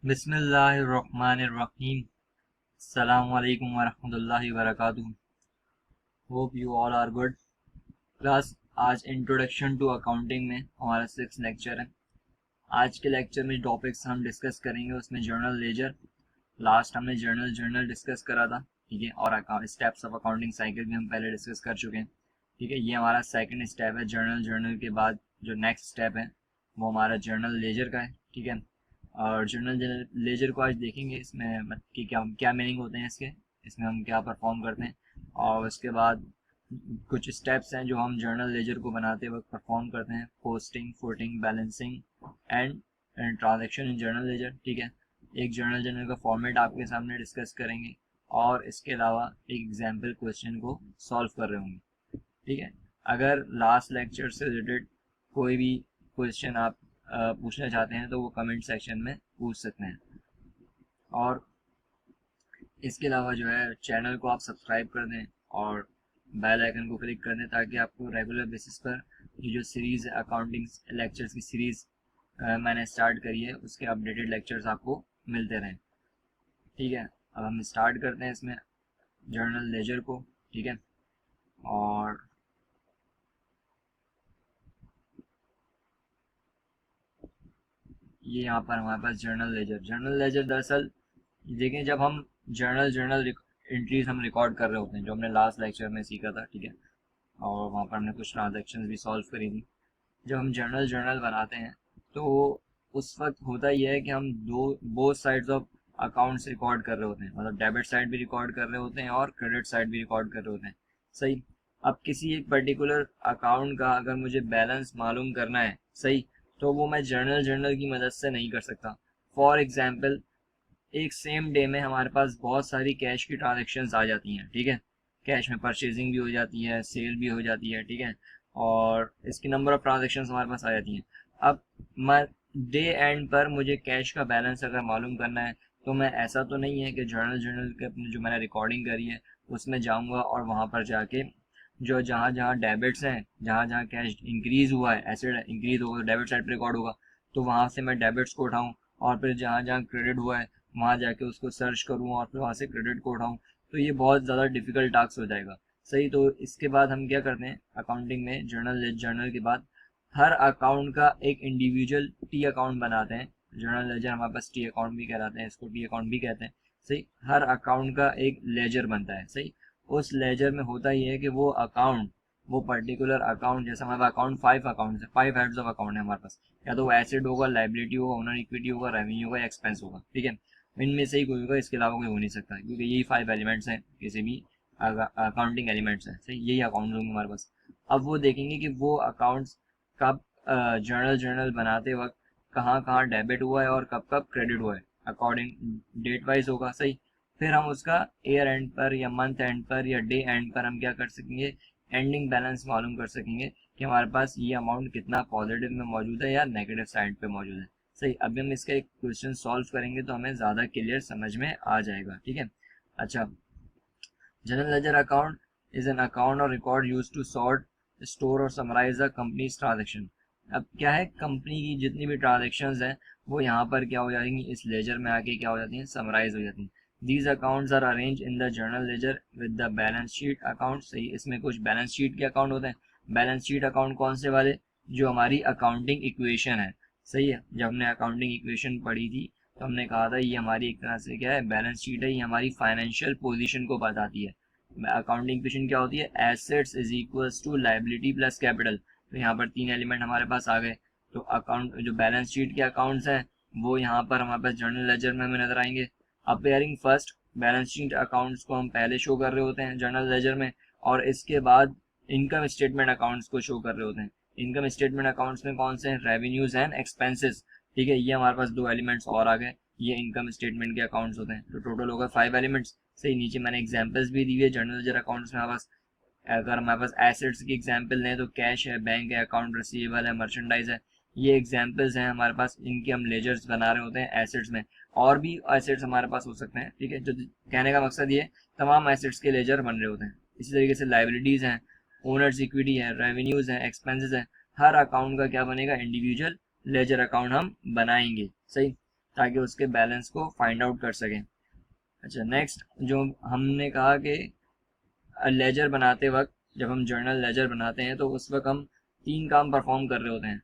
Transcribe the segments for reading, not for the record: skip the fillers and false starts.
बिस्मिल्लाहिर्रहमानिर्रहीम। अस्सलामु अलैकुम वरहमतुल्लाहि वबरकातुहू। Hope you all are good. Class, आज इंट्रोडक्शन टू अकाउंटिंग में हमारा 6 लेक्चर है। आज के लेक्चर में टॉपिक्स हम डिस्कस करेंगे, उसमें जर्नल लेजर। लास्ट हमने जर्नल डिस्कस करा था, ठीक है। और स्टेप्स ऑफ अकाउंटिंग साइकिल भी हम पहले डिस्कस कर चुके हैं, ठीक है। ये हमारा सेकंड स्टेप है। जर्नल के बाद जो नेक्स्ट स्टेप है वो हमारा जर्नल लेजर का है, ठीक है। और जर्नल लेजर को आज देखेंगे, इसमें कि क्या क्या मीनिंग होते हैं इसमें हम क्या परफॉर्म करते हैं। और उसके बाद कुछ स्टेप्स हैं जो हम जर्नल लेजर को बनाते वक्त परफॉर्म करते हैं: posting, footing, balancing and transaction in journal ledger, ठीक है। एक जर्नल का फॉर्मेट आपके सामने डिस्कस करेंगे और इसके अलावा एक एग्जाम्पल क्वेश्चन को सॉल्व कर रहे होंगे, ठीक है। अगर लास्ट लेक्चर से रिलेटेड कोई भी क्वेश्चन आप पूछना चाहते हैं तो वो कमेंट सेक्शन में पूछ सकते हैं। और इसके अलावा जो है, चैनल को आप सब्सक्राइब कर दें और बेल आइकन को क्लिक कर दें ताकि आपको रेगुलर बेसिस पर ये जो सीरीज़ है, अकाउंटिंग लेक्चर्स की सीरीज़ मैंने स्टार्ट करी है, उसके अपडेटेड लेक्चर्स आपको मिलते रहें, ठीक है। अब हम स्टार्ट करते हैं इसमें जर्नल लेजर को, ठीक है। और ये यहाँ पर हमारे पास जर्नल लेजर दरअसल देखें, जब हम जर्नल एंट्रीज हम रिकॉर्ड कर रहे होते हैं, जो हमने लास्ट लेक्चर में सीखा था, ठीक है। और वहाँ पर हमने कुछ ट्रांजैक्शंस भी सॉल्व करी थी। जब हम जर्नल बनाते हैं तो उस वक्त होता यह है कि हम both sides of accounts record कर रहे होते हैं, मतलब डेबिट साइड भी रिकॉर्ड कर रहे होते हैं और क्रेडिट साइड भी रिकॉर्ड कर रहे होते हैं, सही। अब किसी एक पर्टिकुलर अकाउंट का अगर मुझे बैलेंस मालूम करना है, सही, तो वो मैं जर्नल की मदद से नहीं कर सकता। फॉर एग्जाम्पल, एक सेम डे में हमारे पास बहुत सारी कैश की ट्रांजेक्शन्स आ जाती हैं, ठीक है। कैश में परचेजिंग भी हो जाती है, सेल भी हो जाती है, ठीक है। और इसकी नंबर ऑफ ट्रांजेक्शन्स हमारे पास आ जाती हैं। अब मैं डे एंड पर मुझे कैश का बैलेंस अगर मालूम करना है तो मैं, ऐसा तो नहीं है कि जर्नल के अपने जो मैंने रिकॉर्डिंग करी है उसमें जाऊंगा और वहाँ पर जाके जो जहाँ जहाँ डेबिट्स हैं, जहाँ जहाँ कैश इंक्रीज हुआ है, एसेट इंक्रीज होगा तो डेबिट साइड पर रिकॉर्ड होगा, तो वहाँ से मैं डेबिट्स को उठाऊँ। और फिर जहाँ जहाँ क्रेडिट हुआ है वहाँ जाके उसको सर्च करूँ और फिर वहाँ से क्रेडिट को उठाऊँ, तो ये बहुत ज़्यादा डिफिकल्ट टास्क हो जाएगा, सही। तो इसके बाद हम क्या करते हैं अकाउंटिंग में, जर्नल के बाद हर अकाउंट का एक इंडिविजुअल टी अकाउंट बनाते हैं। जर्नल लेजर हमारे पास टी अकाउंट भी कहलाते हैं, इसको टी अकाउंट भी कहते हैं, सही। हर अकाउंट का एक लेजर बनता है, सही। उस लेजर में होता ही है कि वो अकाउंट, वो पर्टिकुलर अकाउंट, जैसे हमारे पास अकाउंट 5 अकाउंट है, 5 हेड्स ऑफ अकाउंट है हमारे पास, या तो वो एसेट होगा, लाइबिलिटी होगा, ओनर इक्विटी होगा, रेवेन्यू होगा, एक्सपेंस होगा, ठीक है। इनमें से ही कोई होगा, इसके अलावा कोई हो नहीं सकता, क्योंकि यही 5 एलिमेंट्स हैं किसी भी अकाउंटिंग एलिमेंट्स हैं, सही। यही अकाउंट होंगे हमारे पास। अब वो देखेंगे कि वो अकाउंट्स कब जर्नल बनाते वक्त कहाँ कहाँ डेबिट हुआ है और कब कब क्रेडिट हुआ है, अकॉर्डिंग डेट वाइज होगा, सही। फिर हम उसका ईयर एंड पर या मंथ एंड पर या डे एंड पर हम क्या कर सकेंगे, एंडिंग बैलेंस मालूम कर सकेंगे कि हमारे पास ये अमाउंट कितना पॉजिटिव में मौजूद है या नेगेटिव साइड पे मौजूद है, सही। अभी हम इसका एक क्वेश्चन सॉल्व करेंगे तो हमें ज़्यादा क्लियर समझ में आ जाएगा, ठीक है। अच्छा, general ledger account is an account or record used to sort, store or summarise the company's transaction. अब क्या है, कंपनी की जितनी भी ट्रांजेक्शन्स हैं वो यहाँ पर क्या हो जाएंगी, इस लेजर में आके क्या हो जाती हैं, समराइज हो जाती हैं। These accounts are arrange in the journal ledger with the balance sheet account, सही। इसमें कुछ बैलेंस शीट के अकाउंट होते हैं। बैलेंस शीट अकाउंट कौन से वाले, जो हमारी अकाउंटिंग इक्वेशन है, सही है। जब हमने अकाउंटिंग इक्वेशन पढ़ी थी तो हमने कहा था ये हमारी एक तरह से क्या है, बैलेंस शीट है, ये हमारी फाइनेंशियल पोजीशन को बताती है। अकाउंटिंग इक्वेशन क्या होती है, assets is equals to liability plus capital. तो यहाँ पर 3 एलिमेंट हमारे पास आ गए। तो अकाउंट, जो बैलेंस शीट के अकाउंट्स हैं वो यहाँ पर हमारे पास जर्नल लेजर में हमें नजर आएंगे। Appearing first, balance sheet accounts को हम पहले शो कर रहे होते हैं जर्नल लेजर में, और इसके बाद इनकम स्टेटमेंट अकाउंट्स को शो कर रहे होते हैं। इनकम स्टेटमेंट अकाउंट्स में कौन से हैं, रेवेन्यूज एंड एक्सपेंसेस, ठीक है। ये हमारे पास 2 एलिमेंट्स और आ गए, ये इनकम स्टेटमेंट के अकाउंट्स होते हैं। तो टोटल होगा 5 एलिमेंट्स, सही। नीचे मैंने एग्जांपल्स भी दिए जर्नल लेजर अकाउंट्स में हमारे पास। अगर हमारे पास एसेट्स की एग्जांपल लें तो कैश है, बैंक है, अकाउंट रिसीवेबल है, मर्चेंडाइज है, ये एग्जांपल्स हैं हमारे पास। इनके हम लेजर्स बना रहे होते हैं एसेट्स में। और भी एसेट्स हमारे पास हो सकते हैं, ठीक है। जो कहने का मकसद ये, तमाम एसेट्स के लेजर बन रहे होते हैं। इसी तरीके से लाइबिलिटीज हैं, ओनर्स इक्विटी है, रेवेन्यूज है, एक्सपेंसेस है। हर अकाउंट का क्या बनेगा, इंडिविजुअल लेजर अकाउंट हम बनाएंगे, सही। ताकि उसके बैलेंस को फाइंड आउट कर सकें। अच्छा, नेक्स्ट जो हमने कहा कि लेजर बनाते वक्त, जब हम जर्नल लेजर बनाते हैं तो उस वक्त हम 3 काम परफॉर्म कर रहे होते हैं,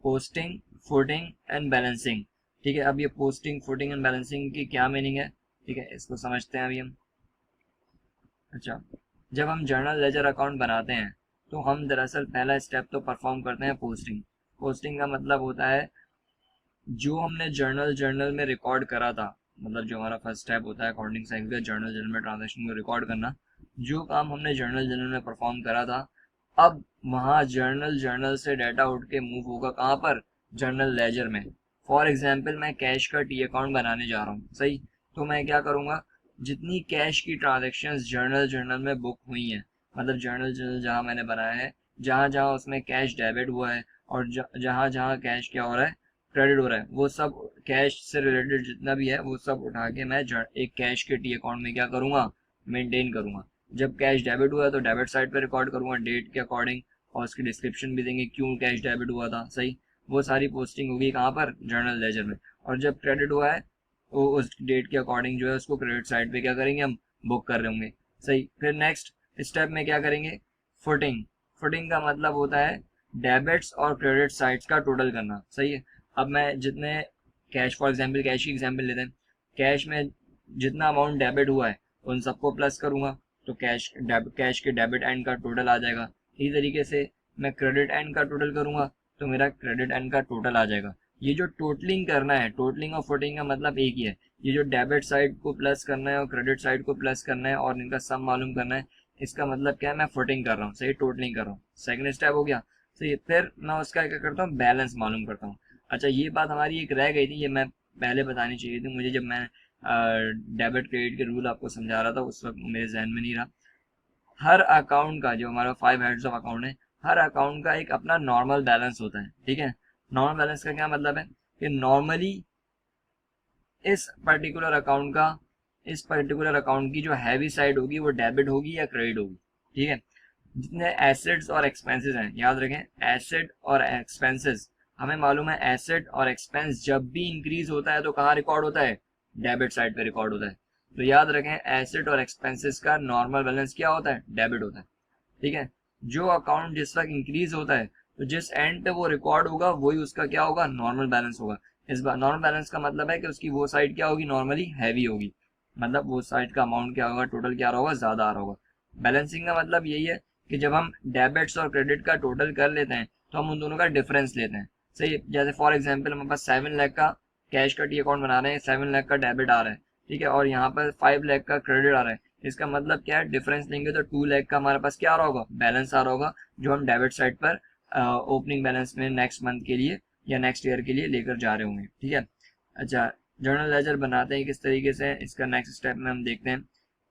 पोस्टिंग, फुटिंग एंड बैलेंसिंग। ठीक है, अब ये पोस्टिंग, फुटिंग एंड बैलेंसिंग की क्या मीनिंग है, ठीक है, इसको समझते हैं अभी हम। अच्छा, जब हम जर्नल लेजर अकाउंट बनाते हैं तो हम दरअसल पहला स्टेप तो परफॉर्म करते हैं पोस्टिंग। पोस्टिंग का मतलब होता है जो हमने जर्नल में रिकॉर्ड करा था, मतलब जो हमारा फर्स्ट स्टेप होता है अकाउंटिंग साइकिल का, जर्नल में ट्रांजैक्शन को रिकॉर्ड करना, जो काम हमने जर्नल में परफॉर्म करा था, अब वहाँ जर्नल से डाटा उठ के मूव होगा कहाँ पर, जर्नल लेजर में। फॉर एग्जाम्पल मैं कैश का टी अकाउंट बनाने जा रहा हूँ, सही, तो मैं क्या करूँगा, जितनी कैश की ट्रांजेक्शन्स जर्नल में बुक हुई हैं, मतलब जर्नल जहाँ मैंने बनाया है, जहाँ जहाँ उसमें कैश डेबिट हुआ है और जहाँ जहाँ कैश क्या हो रहा है, क्रेडिट हो रहा है, वो सब कैश से रिलेटेड जितना भी है वो सब उठा के मैं एक कैश के टी अकाउंट में क्या करूँगा, मेंटेन करूँगा। जब कैश डेबिट हुआ तो डेबिट साइड पे रिकॉर्ड करूँगा डेट के अकॉर्डिंग, और उसकी डिस्क्रिप्शन भी देंगे क्यों कैश डेबिट हुआ था, सही, वो सारी पोस्टिंग होगी कहाँ पर, जर्नल लेजर में। और जब क्रेडिट हुआ है वो उस डेट के अकॉर्डिंग जो है उसको क्रेडिट साइड पे क्या करेंगे, हम बुक कर रहे होंगे, सही। फिर नेक्स्ट स्टेप में क्या करेंगे, फुटिंग। फुटिंग का मतलब होता है डेबिट्स और क्रेडिट साइड्स का टोटल करना, सही है। अब मैं जितने कैश, फॉर एग्जांपल कैश की एग्जांपल लेते हैं, कैश में जितना अमाउंट डेबिट हुआ है उन सबको प्लस करूंगा तो कैश के डेबिट एंड का टोटल आ जाएगा। इसी तरीके से मैं क्रेडिट एंड का टोटल करूंगा तो मेरा क्रेडिट एंड का टोटल आ जाएगा। ये जो टोटलिंग करना है, टोटलिंग और फुटिंग का मतलब एक ही है, ये जो डेबिट साइड को प्लस करना है और क्रेडिट साइड को प्लस करना है और इनका सम मालूम करना है, इसका मतलब क्या है, मैं फुटिंग कर रहा हूँ, सही, टोटलिंग कर रहा हूँ। सेकंड स्टेप हो गया, सही। फिर मैं उसका क्या करता हूँ, बैलेंस मालूम करता हूँ। अच्छा, ये बात हमारी एक रह गई थी, ये मैं पहले बतानी चाहिए थी मुझे, जब मैं डेबिट क्रेडिट के रूल आपको समझा रहा था उस वक्त मेरे जहन में नहीं रहा। हर अकाउंट का, जो हमारा 5 हेड्स ऑफ अकाउंट है, हर अकाउंट का एक अपना नॉर्मल बैलेंस होता है, ठीक है। नॉर्मल बैलेंस का क्या मतलब है कि नॉर्मली इस पर्टिकुलर अकाउंट का, इस पर्टिकुलर अकाउंट की जो हैवी साइड होगी वो डेबिट होगी या क्रेडिट होगी, ठीक है। जितने एसेट्स और एक्सपेंसेस हैं, याद रखें एसेट और एक्सपेंसेस, हमें मालूम है एसेट और एक्सपेंस जब भी इंक्रीज होता है तो कहाँ रिकॉर्ड होता है, डेबिट साइड पे रिकॉर्ड होता है। तो याद रखें एसेट और एक्सपेंसेस का नॉर्मल बैलेंस क्या होता है, डेबिट होता है, ठीक है। जो अकाउंट जिस वक्त इंक्रीज होता है तो जिस एंड पे वो रिकॉर्ड होगा वही उसका क्या होगा, नॉर्मल बैलेंस होगा। इस बार नॉर्मल बैलेंस का मतलब है कि उसकी वो साइड क्या होगी, नॉर्मली हैवी होगी, मतलब वो साइड का अमाउंट क्या होगा, टोटल क्या होगा, ज्यादा आ रहा होगा। बैलेंसिंग का मतलब यही है कि जब हम डेबिट्स और क्रेडिट का टोटल कर लेते हैं तो हम उन दोनों का डिफरेंस लेते हैं, सही। जैसे फॉर एग्जांपल हमारे पास 7 लाख का कैश का टी अकाउंट बना रहे हैं, 7 लाख का डेबिट आ रहा है, ठीक है, और यहाँ पर 5 लाख का क्रेडिट आ रहा है। इसका मतलब क्या है, डिफरेंस लेंगे तो 2 लाख का हमारे पास क्या आ रहा होगा, बैलेंस आ रहा होगा, जो हम डेबिट साइड पर ओपनिंग बैलेंस में नेक्स्ट मंथ के लिए या नेक्स्ट ईयर के लिए लेकर जा रहे होंगे, ठीक है। अच्छा, जर्नल लेजर बनाते हैं किस तरीके से, इसका नेक्स्ट स्टेप में हम देखते हैं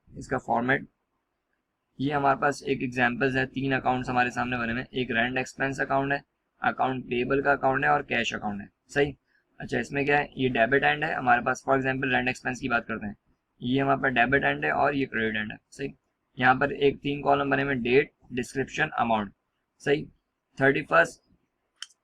इसका फॉर्मेट। ये हमारे पास एक एग्जांपल्स है, 3 अकाउंट्स हमारे सामने बने हुए, एक रेंट एक्सपेंस अकाउंट है, अकाउंट पेबल का अकाउंट है और कैश अकाउंट है, सही। अच्छा, इसमें क्या है, ये डेबिट एंड है हमारे पास, फॉर एग्जांपल रेंट एक्सपेंस की बात करते हैं, ये हमारे पास डेबिट एंड है और ये क्रेडिट एंड है, सही। यहाँ पर एक 3 कॉलम बने हुए, डेट, डिस्क्रिप्शन, अमाउंट, सही। 31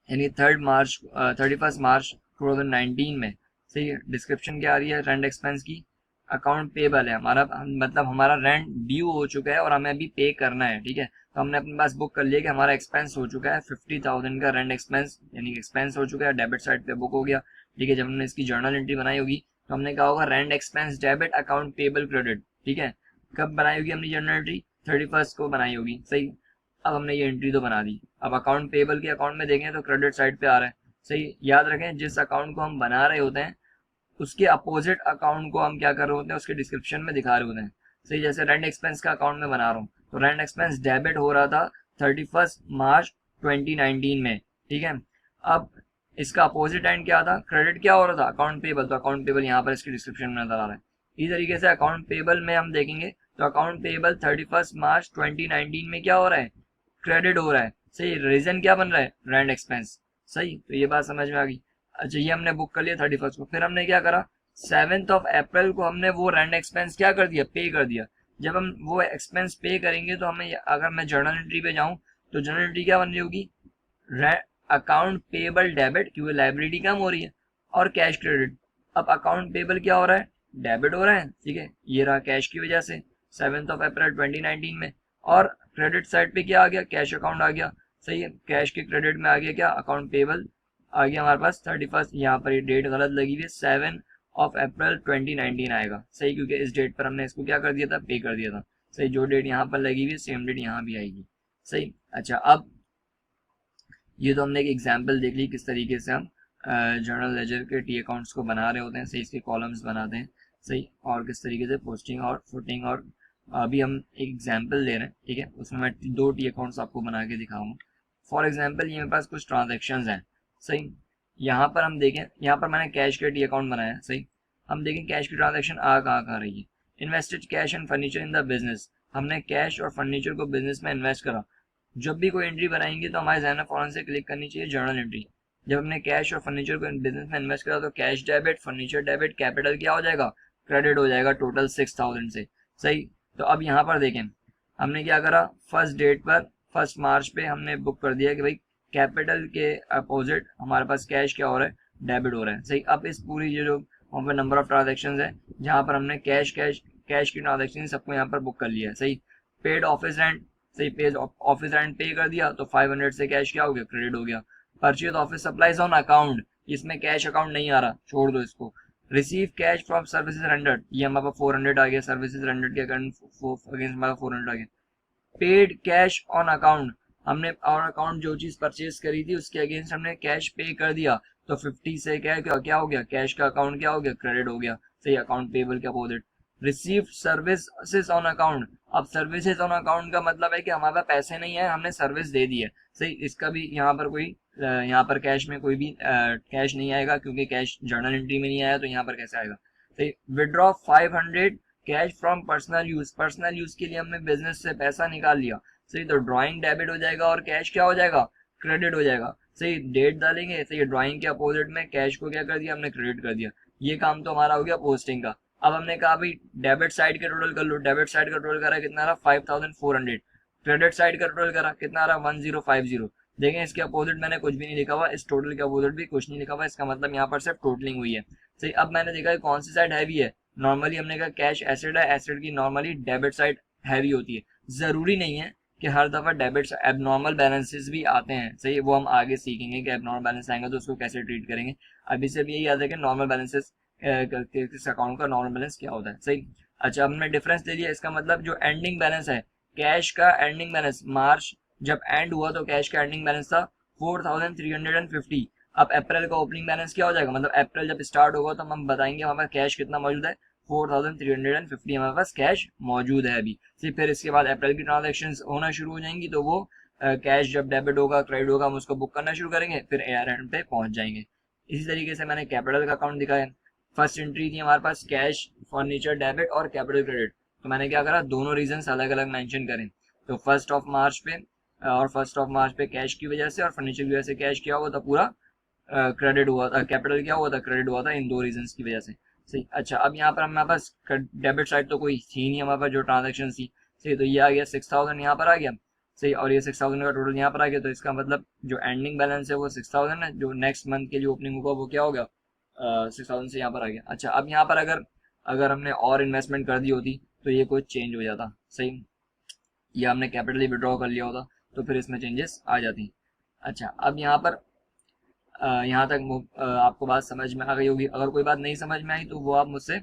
यानी 31 मार्च 2019 में, सही है। डिस्क्रिप्शन क्या आ रही है, रेंट एक्सपेंस की, अकाउंट पेबल है हमारा, मतलब हमारा रेंट ड्यू हो चुका है और हमें अभी पे करना है, ठीक है। तो हमने अपने पास बुक कर लिया कि हमारा एक्सपेंस हो चुका है 50,000 का रेंट एक्सपेंस, यानी एक्सपेंस हो चुका है, डेबिट साइड पे बुक हो गया, ठीक है। जब हमने इसकी जर्नल एंट्री बनाई होगी तो हमने कहा होगा rent expense debit account payable credit, ठीक है। कब बनाई होगी हमने जर्नल एंट्री, 31 को बनाई होगी, सही। अब हमने ये एंट्री तो बना दी, अब अकाउंट पेबल के अकाउंट में देखें तो क्रेडिट साइड पे आ रहा है, सही। याद रखें जिस अकाउंट को हम बना रहे होते हैं उसके अपोजिट अकाउंट को हम क्या कर रहे होते हैं, उसके डिस्क्रिप्शन में दिखा रहे होते हैं, सही। जैसे रेंट एक्सपेंस का अकाउंट में बना रहा हूँ तो रेंट एक्सपेंस डेबिट हो रहा था 31 मार्च 2019 में, ठीक है। अब इसका अपोजिट एंड क्या था, क्रेडिट क्या हो रहा था, अकाउंट पेबल, तो अकाउंट पेबल यहाँ पर इसके डिस्क्रिप्शन में नजर आ रहा है। इसी तरीके से अकाउंट पेबल में हम देखेंगे तो अकाउंट पेबल 31 मार्च 2019 में क्या हो रहा है, क्रेडिट हो रहा है, सही। रीजन क्या बन रहा है, रेंट एक्सपेंस, सही। तो ये बात समझ में आ गई। अच्छा, ये हमने बुक कर लिया 31 को, फिर हमने क्या करा, 7 अप्रैल को हमने वो रेंट एक्सपेंस क्या कर दिया, पे कर दिया। जब हम वो एक्सपेंस पे करेंगे तो हमें, अगर मैं जर्नल एंट्री पे जाऊं तो जर्नल एंट्री क्या बन रही होगी, अकाउंट पेबल डेबिट, क्योंकि लाइबिलिटी कम हो रही है, और कैश क्रेडिट। अब अकाउंट पेबल क्या हो रहा है, डेबिट हो रहा है, ठीक है, ये रहा कैश की वजह से 7 अप्रैल 2019 में। और क्रेडिट साइड पे क्या आ गया, कैश अकाउंट आ गया, सही है, कैश के क्रेडिट में आ गया क्या, अकाउंट पेबल आ गया हमारे पास 31, यहाँ पर ये डेट गलत लगी हुई है, 7 अप्रैल 2019 आएगा, सही, क्योंकि इस डेट पर हमने इसको क्या कर दिया था, पे कर दिया था, सही, जो डेट यहाँ पर लगी हुई है सेम डेट यहाँ भी आएगी, सही। अच्छा, अब ये तो हमने एक एग्जाम्पल देख ली किस तरीके से हम जर्नल लेजर के टी अकाउंट्स को बना रहे होते हैं, सही, इसके कॉलम्स बनाते हैं, सही, और किस तरीके से पोस्टिंग और फुटिंग, और अभी हम एक एग्जाम्पल ले रहे हैं, ठीक है, उसमें मैं 2 टी अकाउंट्स आपको बना के दिखाऊंगा। फॉर एग्जाम्पल ये मेरे पास कुछ ट्रांजेक्शन हैं, सही, यहाँ पर हम देखें, यहाँ पर मैंने कैश के टी अकाउंट बनाया है, सही, हम देखें कैश की ट्रांजेक्शन आ कहाँ रही है, invested cash and furniture in the business, हमने कैश और फर्नीचर को बिजनेस में इन्वेस्ट करा। जब भी कोई एंट्री बनाएंगे तो हमारे जहन में फौरन से क्लिक करनी चाहिए जर्नल एंट्री। जब हमने कैश और फर्नीचर को बिजनेस में इन्वेस्ट करा तो cash debit, furniture debit, capital क्या हो जाएगा, क्रेडिट हो जाएगा टोटल 6000 से, सही। तो अब यहाँ पर देखें हमने क्या करा, फर्स्ट डेट पर 1 मार्च पे हमने बुक कर दिया कि भाई कैपिटल के अपोजिट हमारे पास कैश क्या हो रहा है, डेबिट हो रहा है, सही। अब इस पूरी जो वहाँ पर नंबर ऑफ ट्रांजेक्शन है जहाँ पर हमने कैश की ट्रांजेक्शन सबको यहाँ पर बुक कर लिया है, सही। पेड ऑफिस रेंट, सही, पेज ऑफिस रेंट पे कर दिया तो 500 से कैश क्या हो गया, क्रेडिट हो गया। Purchase office supplies on account, इसमें कैश अकाउंट नहीं आ रहा, छोड़ दो इसको। Receive cash from services rendered, ये हमारे 400 आ गया, सर्विसेज रेंडर्ड के अगेंस्ट हमारा 400 आ गया। पेड कैश ऑन अकाउंट, हमने ऑन अकाउंट जो चीज परचेज करी थी उसके अगेंस्ट हमने कैश पे कर दिया तो 50 से क्या हो गया, कैश का अकाउंट क्या हो गया, क्रेडिट हो गया, सही, अकाउंट पेबल के opposite. Receive services on account, अब सर्विसेज ऑन अकाउंट का मतलब है कि हमारे पास पैसे नहीं है, हमने सर्विस दे दी है, सही, इसका भी यहाँ पर कोई यहाँ पर कैश में कोई भी कैश नहीं आएगा क्योंकि कैश जर्नल एंट्री में नहीं आया, तो यहाँ पर कैसे आएगा, सही। Withdraw 500 cash from personal use, personal use के लिए हमने बिजनेस से पैसा निकाल लिया, सही, तो ड्राइंग डेबिट हो जाएगा और कैश क्या हो जाएगा, क्रेडिट हो जाएगा, सही। डेट डालेंगे, सही, ड्राइंग के अपोजिट में कैश को क्या कर दिया, हमने क्रेडिट कर दिया। ये काम तो हमारा हो गया पोस्टिंग का। अब हमने कहा भाई डेबिट साइड का टोटल कर लो, डेबिट साइड का टोटल करा कितना रहा, 5400, क्रेडिट साइड का टोटल करा कितना रहा, 1050। देखें इसके अपोजिट मैंने कुछ भी नहीं लिखा हुआ, इस टोटल के अपोजिट भी कुछ नहीं लिखा हुआ, इसका मतलब यहाँ पर सिर्फ टोटलिंग हुई है, सही। अब मैंने देखा है कौन सी साइड हैवी है, नॉर्मली हमने कहा कैश एसेट है, एसेट की नॉर्मली डेबिट साइड हैवी होती है, जरूरी नहीं है कि हर दफा डेबिट एबनॉर्मल बैलेंसेस भी आते हैं, सही, वो हम आगे सीखेंगे कि एबनॉर्मल बैलेंस आएंगे तो उसको कैसे ट्रीट करेंगे। अभी सिर्फ यही याद है कि नॉर्मल बैलेंसेस किस अकाउंट का नॉर्मल बैलेंस क्या होता है, सही। अच्छा, हमने डिफरेंस ले लिया, इसका मतलब जो एंडिंग बैलेंस है, कैश का एंडिंग बैलेंस मार्च जब एंड हुआ तो कैश का एंडिंग बैलेंस था 4350। अब अप्रैल का ओपनिंग बैलेंस क्या हो जाएगा, मतलब अप्रैल जब स्टार्ट होगा तो हम बताएंगे हमारे पास कैश कितना मौजूद है, 4350 हमारे पास कैश मौजूद है अभी, फिर इसके बाद अप्रैल की ट्रांजेक्शन होना शुरू हो जाएंगी तो वो कैश जब डेबिट होगा, क्रेडिट होगा, हम उसको बुक करना शुरू करेंगे, फिर AR एंड पे पहुंच जाएंगे। इसी तरीके से मैंने कैपिटल का अकाउंट दिखाया, फर्स्ट एंट्री थी हमारे पास कैश, फर्नीचर डेबिट और कैपिटल क्रेडिट, तो मैंने क्या करा, दोनों रीजन अलग अलग मेंशन करें, तो 1 मार्च पे और 1 मार्च पे कैश की वजह से और फर्नीचर की वजह से कैश क्या हुआ था, पूरा क्रेडिट हुआ था, कैपिटल क्या हुआ था, क्रेडिट हुआ था, इन 2 रीजन की वजह से, सही। अच्छा, अब यहाँ पर हमारे पास डेबिट साइड तो कोई थी नहीं हमारे पास जो ट्रांजेक्शन थी, सही, तो ये आ गया 6000 यहाँ पर आ गया, सही, और ये 6000 का टोटल यहाँ पर आ गया, तो इसका मतलब जो एंडिंग बैलेंस है वो 6000 है, जो नेक्स्ट मंथ के लिए ओपनिंग होगा वो क्या होगा, 6000 से यहाँ पर आ गया। अच्छा, अब यहाँ पर अगर अगर हमने और इन्वेस्टमेंट कर दी होती तो ये कुछ चेंज हो जाता, सही, या हमने कैपिटली विड्रॉ कर लिया होता तो फिर इसमें चेंजेस आ जाती। अच्छा, अब यहाँ पर यहाँ तक आपको बात समझ में आ गई होगी, अगर कोई बात नहीं समझ में आई तो वो आप मुझसे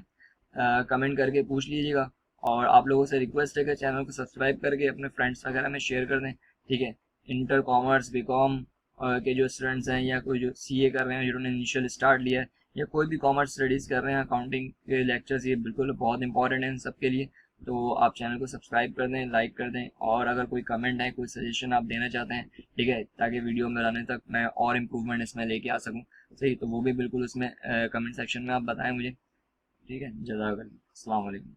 कमेंट करके पूछ लीजिएगा, और आप लोगों से रिक्वेस्ट है कि चैनल को सब्सक्राइब करके अपने फ्रेंड्स वगैरह में शेयर कर दें, ठीक है। इंटर कॉमर्स बीकॉम के जो स्टूडेंट्स हैं या कोई जो CA कर रहे हैं जिन्होंने इनिशियल स्टार्ट लिया है, या कोई भी कॉमर्स स्टडीज़ कर रहे हैं, अकाउंटिंग के लेक्चर्स ये बिल्कुल बहुत इंपॉर्टेंट है इन सबके लिए, तो आप चैनल को सब्सक्राइब कर दें, लाइक कर दें, और अगर कोई कमेंट है, कोई सजेशन आप देना चाहते हैं, ठीक है, ताकि वीडियो में लाने तक मैं और इम्प्रूवमेंट इसमें लेके आ सकूं, सही, तो वो भी बिल्कुल उसमें कमेंट सेक्शन में आप बताएं मुझे, ठीक है। जज़ाकल्लाह, अस्सलाम वालेकुम।